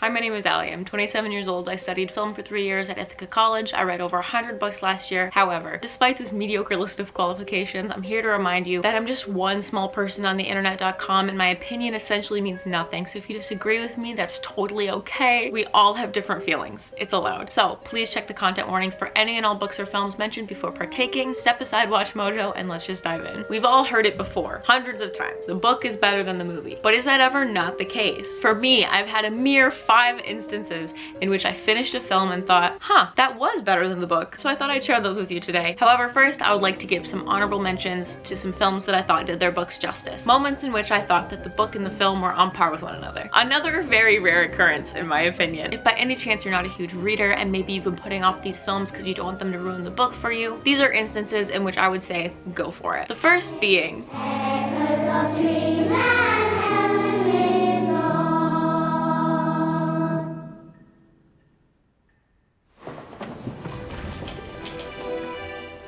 Hi, my name is Allie. I'm 27 years old. I studied film for 3 years at Ithaca College. I read over 100 books last year. However, despite this mediocre list of qualifications, I'm here to remind you that I'm just one small person on the internet.com and my opinion essentially means nothing. So if you disagree with me, that's totally okay. We all have different feelings. It's allowed. So please check the content warnings for any and all books or films mentioned before partaking. Step aside WatchMojo and let's just dive in. We've all heard it before, hundreds of times. The book is better than the movie. But is that ever not the case? For me, I've had a mere 5 instances in which I finished a film and thought, huh, that was better than the book. So I thought I'd share those with you today. However, first I would like to give some honorable mentions to some films that I thought did their books justice. Moments in which I thought that the book and the film were on par with one another. Another very rare occurrence in my opinion. If by any chance you're not a huge reader and maybe you've been putting off these films because you don't want them to ruin the book for you, these are instances in which I would say go for it. The first being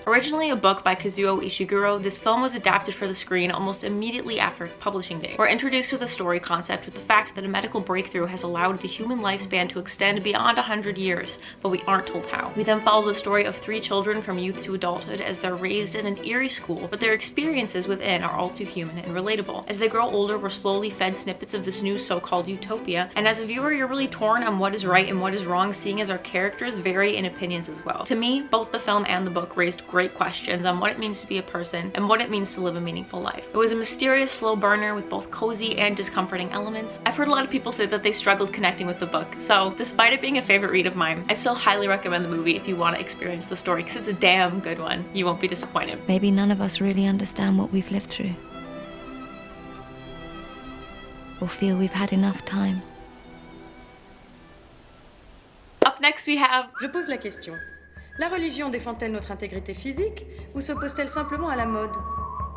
Originally a book by Kazuo Ishiguro, this film was adapted for the screen almost immediately after its publishing date. We're introduced to the story concept with the fact that a medical breakthrough has allowed the human lifespan to extend beyond 100 years, but we aren't told how. We then follow the story of 3 children from youth to adulthood as they're raised in an eerie school, but their experiences within are all too human and relatable. As they grow older, we're slowly fed snippets of this new so-called utopia, and as a viewer, you're really torn on what is right and what is wrong, seeing as our characters vary in opinions as well. To me, both the film and the book raised great questions on what it means to be a person and what it means to live a meaningful life. It was a mysterious, slow burner with both cozy and discomforting elements. I've heard a lot of people say that they struggled connecting with the book, so despite it being a favorite read of mine, I still highly recommend the movie if you want to experience the story because it's a damn good one. You won't be disappointed. Maybe none of us really understand what we've lived through, or feel we've had enough time. Up next we have Je pose la question. La religion défend-elle notre intégrité physique ou s'oppose-t-elle simplement à la mode?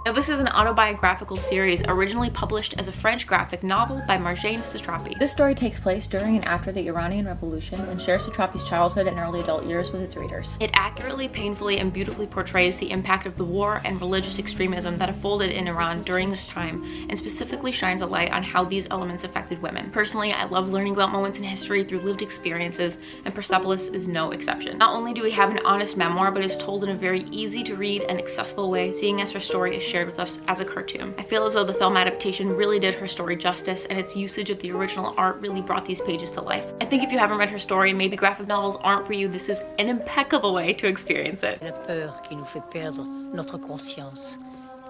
Now this is an autobiographical series originally published as a French graphic novel by Marjane Satrapi. This story takes place during and after the Iranian Revolution and shares Satrapi's childhood and early adult years with its readers. It accurately, painfully, and beautifully portrays the impact of the war and religious extremism that unfolded in Iran during this time, and specifically shines a light on how these elements affected women. Personally, I love learning about moments in history through lived experiences, and Persepolis is no exception. Not only do we have an honest memoir, but it's told in a very easy to read and accessible way, seeing as her story is shared with us as a cartoon. I feel as though the film adaptation really did her story justice, and its usage of the original art really brought these pages to life. I think if you haven't read her story, maybe graphic novels aren't for you, this is an impeccable way to experience it. La peur qui nous fait perdre notre conscience,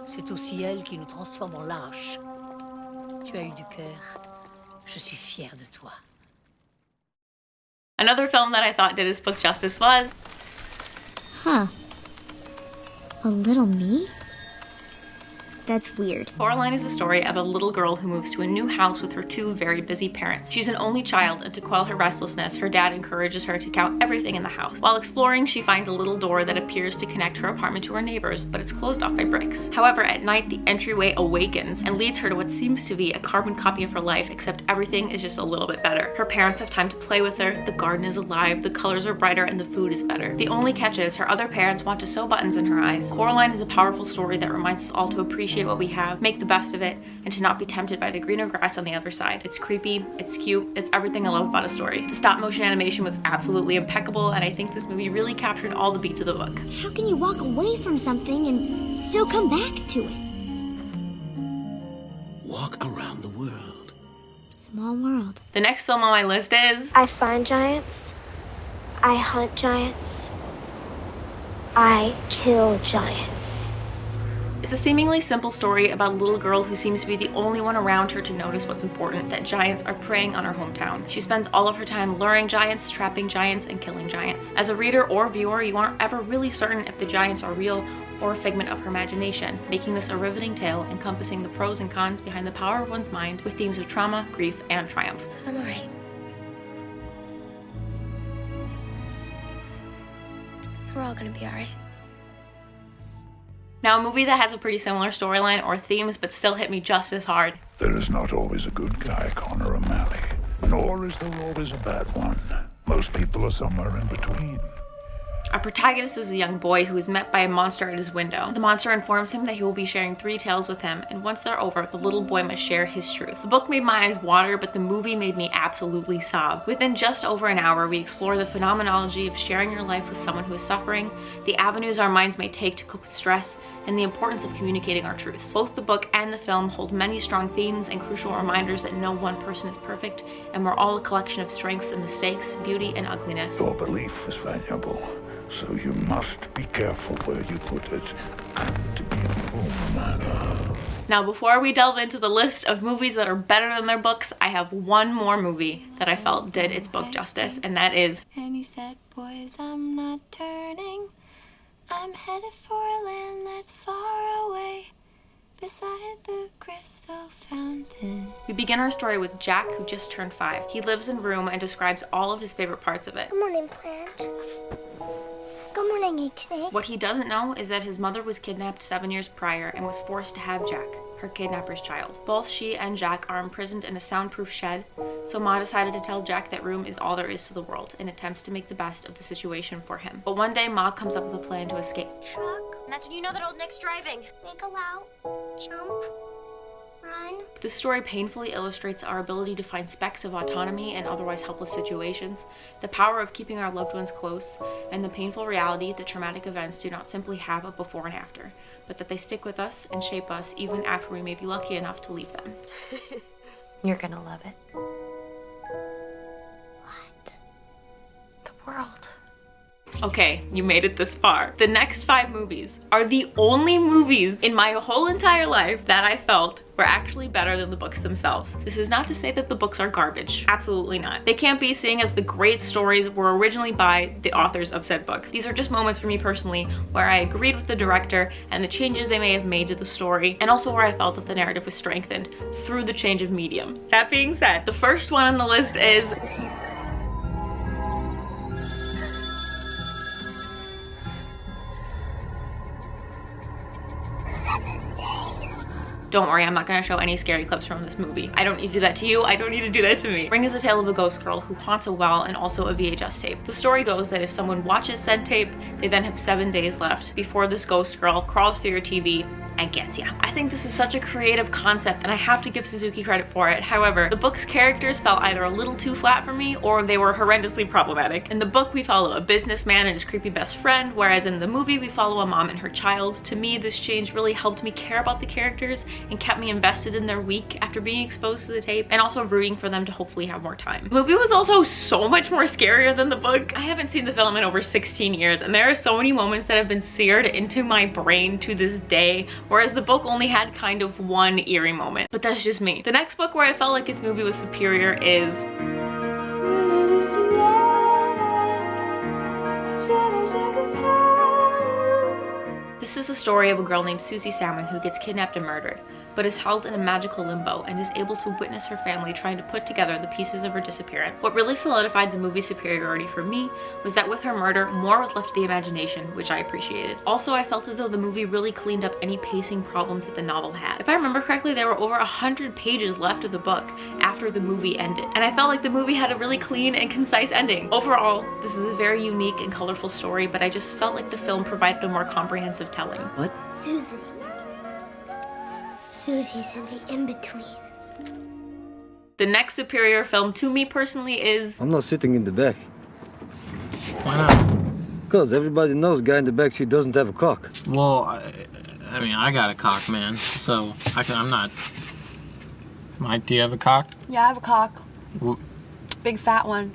c'est aussi elle qui nous transforme en lâches. Tu as eu du cœur. Je suis fière de toi. Another film that I thought did its book justice was Huh. A little me? That's weird. Coraline is the story of a little girl who moves to a new house with her 2 very busy parents. She's an only child, and to quell her restlessness, her dad encourages her to count everything in the house. While exploring, she finds a little door that appears to connect her apartment to her neighbors, but it's closed off by bricks. However, at night, the entryway awakens and leads her to what seems to be a carbon copy of her life, except everything is just a little bit better. Her parents have time to play with her, the garden is alive, the colors are brighter, and the food is better. The only catch is her other parents want to sew buttons in her eyes. Coraline is a powerful story that reminds us all to appreciate what we have, make the best of it, and to not be tempted by the greener grass on the other side. It's creepy, it's cute, it's everything I love about a story. The stop motion animation was absolutely impeccable, and I think this movie really captured all the beats of the book. How can you walk away from something and still come back to it? Walk around the world. Small world. The next film on my list is I find giants. I hunt giants. I kill giants. It's a seemingly simple story about a little girl who seems to be the only one around her to notice what's important, that giants are preying on her hometown. She spends all of her time luring giants, trapping giants, and killing giants. As a reader or viewer, you aren't ever really certain if the giants are real or a figment of her imagination, making this a riveting tale encompassing the pros and cons behind the power of one's mind with themes of trauma, grief, and triumph. I'm alright. We're all gonna be alright. Now, a movie that has a pretty similar storyline or themes but still hit me just as hard. There is not always a good guy, Connor O'Malley. Nor is there always a bad one. Most people are somewhere in between. Our protagonist is a young boy who is met by a monster at his window. The monster informs him that he will be sharing 3 tales with him, and once they're over, the little boy must share his truth. The book made my eyes water, but the movie made me absolutely sob. Within just over an hour, we explore the phenomenology of sharing your life with someone who is suffering, the avenues our minds may take to cope with stress, and the importance of communicating our truths. Both the book and the film hold many strong themes and crucial reminders that no one person is perfect, and we're all a collection of strengths and mistakes, beauty and ugliness. Your belief is valuable, so you must be careful where you put it and in whom. Now, before we delve into the list of movies that are better than their books, I have one more movie that I felt did its book justice, and that is... And he said, boys, I'm not turning. I'm headed for a land that's far away, beside the crystal fountain. We begin our story with Jack, who just turned 5. He lives in a room and describes all of his favorite parts of it. Good morning, plant. Good morning, egg snake. What he doesn't know is that his mother was kidnapped 7 years prior and was forced to have Jack, her kidnapper's child. Both she and Jack are imprisoned in a soundproof shed, so Ma decided to tell Jack that room is all there is to the world and attempts to make the best of the situation for him. But one day, Ma comes up with a plan to escape. Truck. And that's when you know that old Nick's driving. Wiggle out. Jump. Run. This story painfully illustrates our ability to find specks of autonomy in otherwise helpless situations, the power of keeping our loved ones close, and the painful reality that traumatic events do not simply have a before and after, but that they stick with us and shape us even after we may be lucky enough to leave them. You're gonna love it. What? The world. Okay, you made it this far. The next 5 movies are the only movies in my whole entire life that I felt were actually better than the books themselves. This is not to say that the books are garbage. Absolutely not. They can't be, seeing as the great stories were originally by the authors of said books. These are just moments for me personally where I agreed with the director and the changes they may have made to the story, and also where I felt that the narrative was strengthened through the change of medium. That being said, the first one on the list is... Don't worry, I'm not gonna show any scary clips from this movie. I don't need to do that to you, I don't need to do that to me. Ring is a tale of a ghost girl who haunts a well and also a VHS tape. The story goes that if someone watches said tape, they then have 7 days left before this ghost girl crawls through your TV and gets ya. I think this is such a creative concept and I have to give Suzuki credit for it. However, the book's characters felt either a little too flat for me or they were horrendously problematic. In the book, we follow a businessman and his creepy best friend, whereas in the movie, we follow a mom and her child. To me, this change really helped me care about the characters and kept me invested in their week after being exposed to the tape, and also rooting for them to hopefully have more time. The movie was also so much more scarier than the book. I haven't seen the film in over 16 years, and there are so many moments that have been seared into my brain to this day, whereas the book only had kind of one eerie moment. But that's just me. The next book where I felt like this movie was superior is... This is a story of a girl named Susie Salmon who gets kidnapped and murdered, but is held in a magical limbo and is able to witness her family trying to put together the pieces of her disappearance. What really solidified the movie's superiority for me was that with her murder, more was left to the imagination, which I appreciated. Also, I felt as though the movie really cleaned up any pacing problems that the novel had. If I remember correctly, there were over 100 pages left of the book after the movie ended, and I felt like the movie had a really clean and concise ending. Overall, this is a very unique and colorful story, but I just felt like the film provided a more comprehensive telling. What? Susie. Susie's in the in-between. The next superior film to me personally is... I'm not sitting in the back. Why not? Because everybody knows guy in the backseat doesn't have a cock. Well, I mean, I got a cock, man, so I'm not... Mike, do you have a cock? Yeah, I have a cock. Big fat one.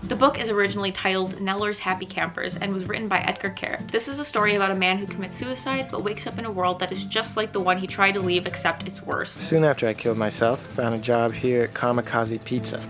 The book is originally titled Neller's Happy Campers and was written by Edgar Keret. This is a story about a man who commits suicide but wakes up in a world that is just like the one he tried to leave, except it's worse. Soon after I killed myself, I found a job here at Kamikaze Pizza.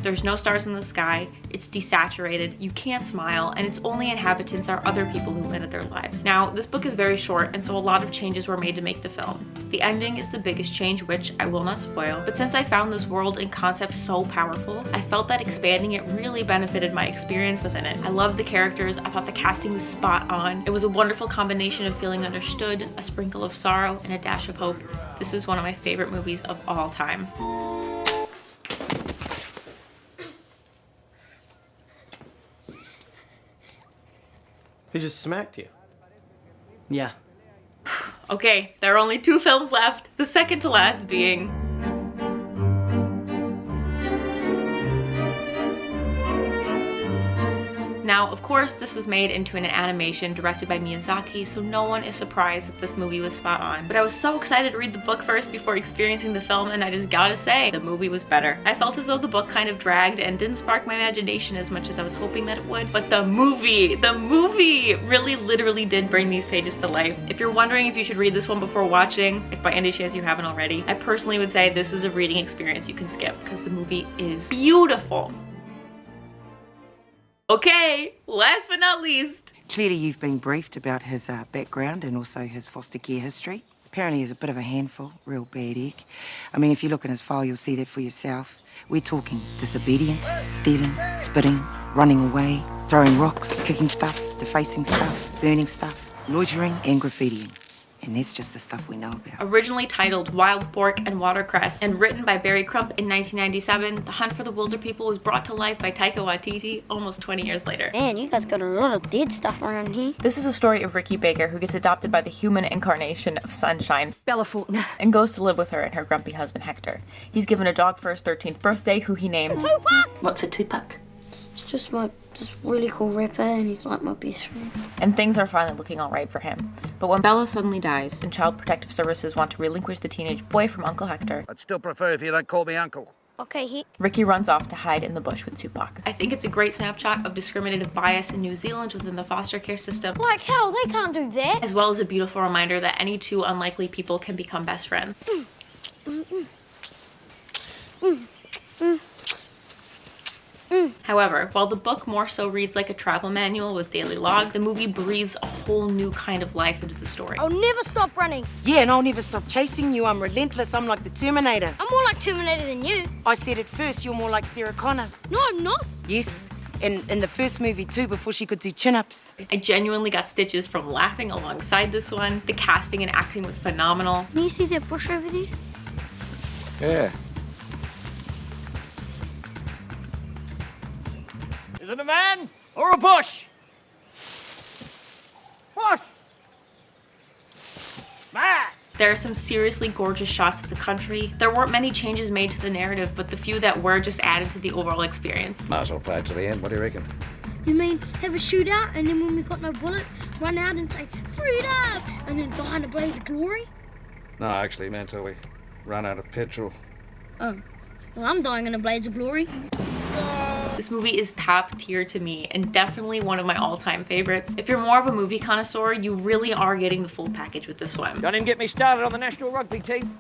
There's no stars in the sky, it's desaturated, you can't smile, and its only inhabitants are other people who ended their lives. Now, this book is very short, and so a lot of changes were made to make the film. The ending is the biggest change, which I will not spoil, but since I found this world and concept so powerful, I felt that expanding it really benefited my experience within it. I loved the characters, I thought the casting was spot on. It was a wonderful combination of feeling understood, a sprinkle of sorrow, and a dash of hope. This is one of my favorite movies of all time. He just smacked you. Yeah. Okay, there are only 2 films left, the second to last being... Now, of course, this was made into an animation directed by Miyazaki, so no one is surprised that this movie was spot on. But I was so excited to read the book first before experiencing the film, and I just gotta say, the movie was better. I felt as though the book kind of dragged and didn't spark my imagination as much as I was hoping that it would. But the movie really literally did bring these pages to life. If you're wondering if you should read this one before watching, if by any chance you haven't already, I personally would say this is a reading experience you can skip because the movie is beautiful. Okay, last but not least. Clearly you've been briefed about his background and also his foster care history. Apparently he's a bit of a handful, real bad egg. I mean, if you look in his file, you'll see that for yourself. We're talking disobedience, stealing, spitting, running away, throwing rocks, kicking stuff, defacing stuff, burning stuff, loitering and graffitiing. And that's just the stuff we know about. Originally titled Wild Fork and Watercress and written by Barry Crump in 1997, The Hunt for the Wilder People was brought to life by Taika Waititi almost 20 years later. Man, you guys got a lot of dead stuff around here. This is a story of Ricky Baker, who gets adopted by the human incarnation of Sunshine, Bella Fulton, and goes to live with her and her grumpy husband Hector. He's given a dog for his 13th birthday, who he names Tupac! What's a Tupac? It's just really cool rapper, and he's like my best friend. And things are finally looking alright for him. But when Bella suddenly dies, and Child Protective Services want to relinquish the teenage boy from Uncle Hector, I'd still prefer if you don't call me uncle. Okay, Hick. Ricky runs off to hide in the bush with Tupac. I think it's a great snapshot of discriminative bias in New Zealand within the foster care system. Like hell, they can't do that. As well as a beautiful reminder that any 2 unlikely people can become best friends. However, while the book more so reads like a travel manual with daily logs, the movie breathes a whole new kind of life into the story. I'll never stop running. Yeah, and I'll never stop chasing you. I'm relentless. I'm like the Terminator. I'm more like Terminator than you. I said it first. You're more like Sarah Connor. No, I'm not. Yes, in the first movie too, before she could do chin-ups. I genuinely got stitches from laughing alongside this one. The casting and acting was phenomenal. Can you see that bush over there? Yeah. Is it a man or a bush? Bush! Man! There are some seriously gorgeous shots of the country. There weren't many changes made to the narrative, but the few that were just added to the overall experience. Might as well play it to the end. What do you reckon? You mean have a shootout, and then when we got no bullets, run out and say, freedom! And then die in a blaze of glory? No, actually, man, till we run out of petrol. Oh. Well, I'm dying in a blaze of glory. This movie is top tier to me and definitely one of my all-time favorites. If you're more of a movie connoisseur, you really are getting the full package with this one. Don't even get me started on the national rugby team.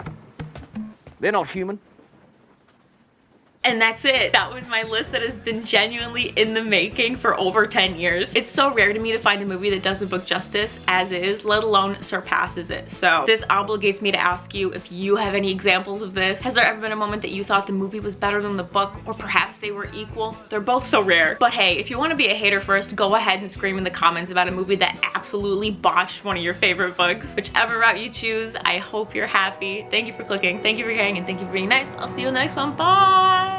They're not human. And that's it. That was my list that has been genuinely in the making for over 10 years. It's so rare to me to find a movie that does the book justice as is, let alone surpasses it. So this obligates me to ask you if you have any examples of this. Has there ever been a moment that you thought the movie was better than the book, or perhaps they were equal? They're both so rare. But hey, if you want to be a hater first, go ahead and scream in the comments about a movie that absolutely botched one of your favorite books. Whichever route you choose, I hope you're happy. Thank you for clicking, thank you for caring, and thank you for being nice. I'll see you in the next one. Bye!